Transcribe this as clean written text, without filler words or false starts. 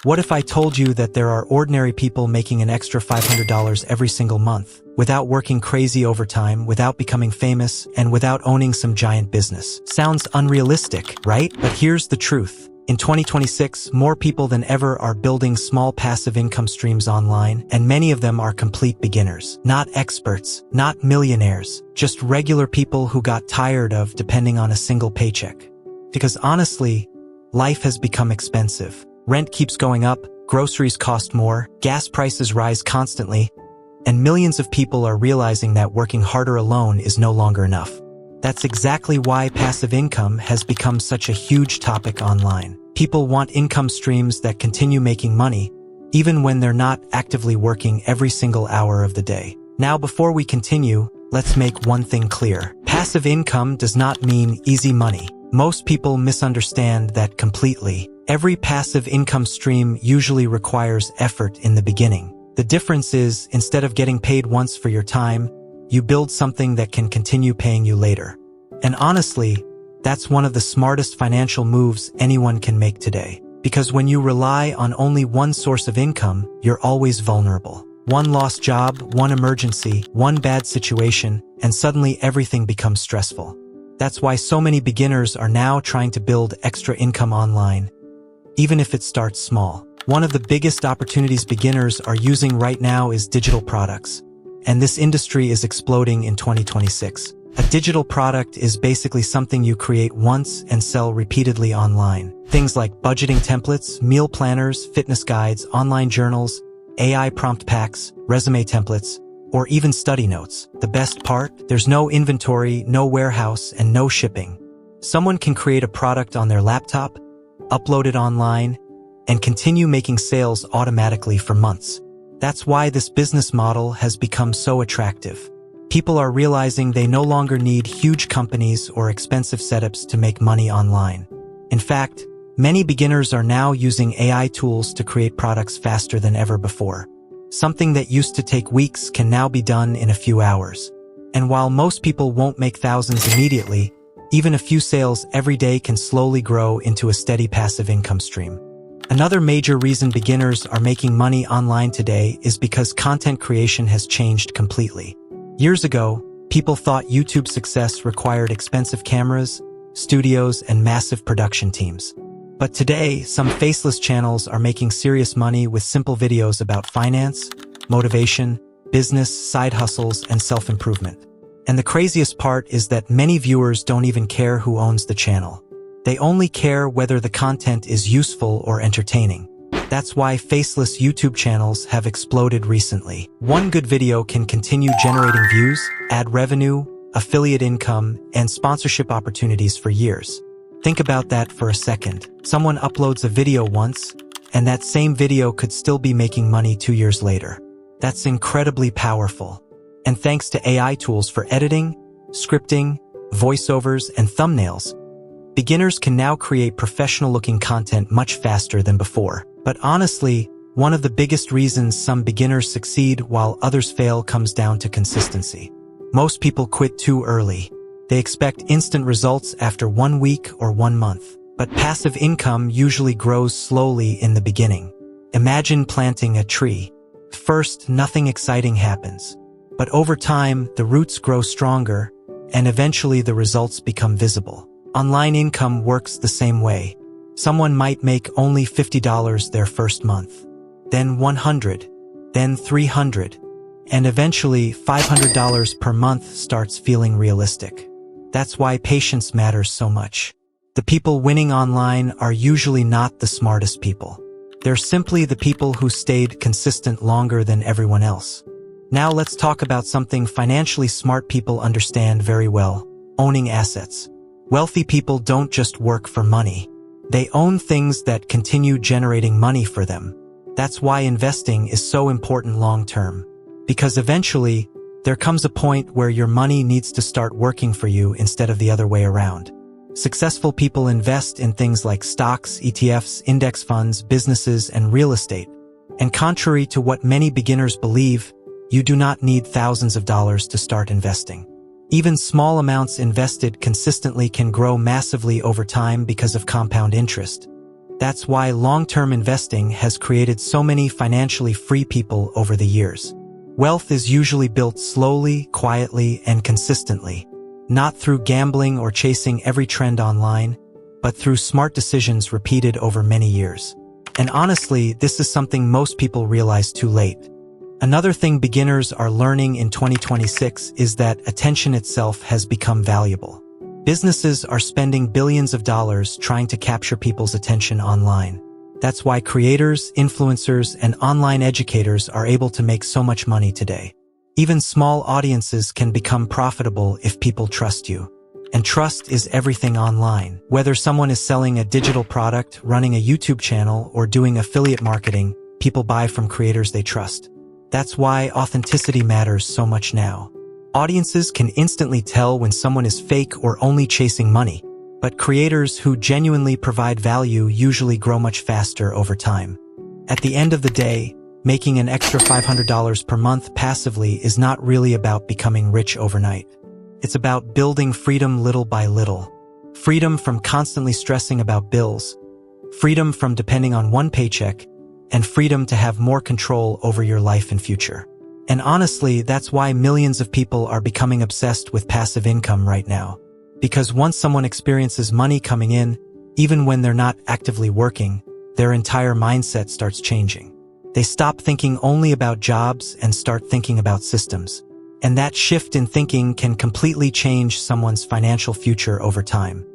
What if I told you that there are ordinary people making an extra $500 every single month, without working crazy overtime, without becoming famous, and without owning some giant business? Sounds unrealistic, right? But here's the truth. In 2026, more people than ever are building small passive income streams online, and many of them are complete beginners. Not experts, not millionaires, just regular people who got tired of depending on a single paycheck. Because honestly, life has become expensive. Rent keeps going up, groceries cost more, gas prices rise constantly, and millions of people are realizing that working harder alone is no longer enough. That's exactly why passive income has become such a huge topic online. People want income streams that continue making money, even when they're not actively working every single hour of the day. Now, before we continue, let's make one thing clear. Passive income does not mean easy money. Most people misunderstand that completely. Every passive income stream usually requires effort in the beginning. The difference is, instead of getting paid once for your time, you build something that can continue paying you later. And honestly, that's one of the smartest financial moves anyone can make today. Because when you rely on only one source of income, you're always vulnerable. One lost job, one emergency, one bad situation, and suddenly everything becomes stressful. That's why so many beginners are now trying to build extra income online, even if it starts small. One of the biggest opportunities beginners are using right now is digital products. And this industry is exploding in 2026. A digital product is basically something you create once and sell repeatedly online. Things like budgeting templates, meal planners, fitness guides, online journals, AI prompt packs, resume templates, or even study notes. The best part? There's no inventory, no warehouse, and no shipping. Someone can create a product on their laptop, upload it online, and continue making sales automatically for months. That's why this business model has become so attractive. People are realizing they no longer need huge companies or expensive setups to make money online. In fact, many beginners are now using AI tools to create products faster than ever before. Something that used to take weeks can now be done in a few hours. And while most people won't make thousands immediately, even a few sales every day can slowly grow into a steady passive income stream. Another major reason beginners are making money online today is because content creation has changed completely. Years ago, people thought YouTube success required expensive cameras, studios, and massive production teams. But today, some faceless channels are making serious money with simple videos about finance, motivation, business, side hustles, and self-improvement. And the craziest part is that many viewers don't even care who owns the channel. They only care whether the content is useful or entertaining. That's why faceless YouTube channels have exploded recently. One good video can continue generating views, ad revenue, affiliate income, and sponsorship opportunities for years. Think about that for a second. Someone uploads a video once, and that same video could still be making money 2 years later. That's incredibly powerful. And thanks to AI tools for editing, scripting, voiceovers, and thumbnails, beginners can now create professional-looking content much faster than before. But honestly, one of the biggest reasons some beginners succeed while others fail comes down to consistency. Most people quit too early. They expect instant results after 1 week or 1 month. But passive income usually grows slowly in the beginning. Imagine planting a tree. First, nothing exciting happens. But over time, the roots grow stronger, and eventually the results become visible. Online income works the same way. Someone might make only $50 their first month, then $100, then $300, and eventually $500 per month starts feeling realistic. That's why patience matters so much. The people winning online are usually not the smartest people. They're simply the people who stayed consistent longer than everyone else. Now let's talk about something financially smart people understand very well: owning assets. Wealthy people don't just work for money. They own things that continue generating money for them. That's why investing is so important long-term. Because eventually, there comes a point where your money needs to start working for you instead of the other way around. Successful people invest in things like stocks, ETFs, index funds, businesses, and real estate. And contrary to what many beginners believe, you do not need thousands of dollars to start investing. Even small amounts invested consistently can grow massively over time because of compound interest. That's why long-term investing has created so many financially free people over the years. Wealth is usually built slowly, quietly, and consistently, not through gambling or chasing every trend online, but through smart decisions repeated over many years. And honestly, this is something most people realize too late. Another thing beginners are learning in 2026 is that attention itself has become valuable. Businesses are spending billions of dollars trying to capture people's attention online. That's why creators, influencers, and online educators are able to make so much money today. Even small audiences can become profitable if people trust you. And trust is everything online. Whether someone is selling a digital product, running a YouTube channel, or doing affiliate marketing, people buy from creators they trust. That's why authenticity matters so much now. Audiences can instantly tell when someone is fake or only chasing money, but creators who genuinely provide value usually grow much faster over time. At the end of the day, making an extra $500 per month passively is not really about becoming rich overnight. It's about building freedom little by little. Freedom from constantly stressing about bills, freedom from depending on one paycheck, and freedom to have more control over your life and future. And honestly, that's why millions of people are becoming obsessed with passive income right now. Because once someone experiences money coming in, even when they're not actively working, their entire mindset starts changing. They stop thinking only about jobs and start thinking about systems. And that shift in thinking can completely change someone's financial future over time.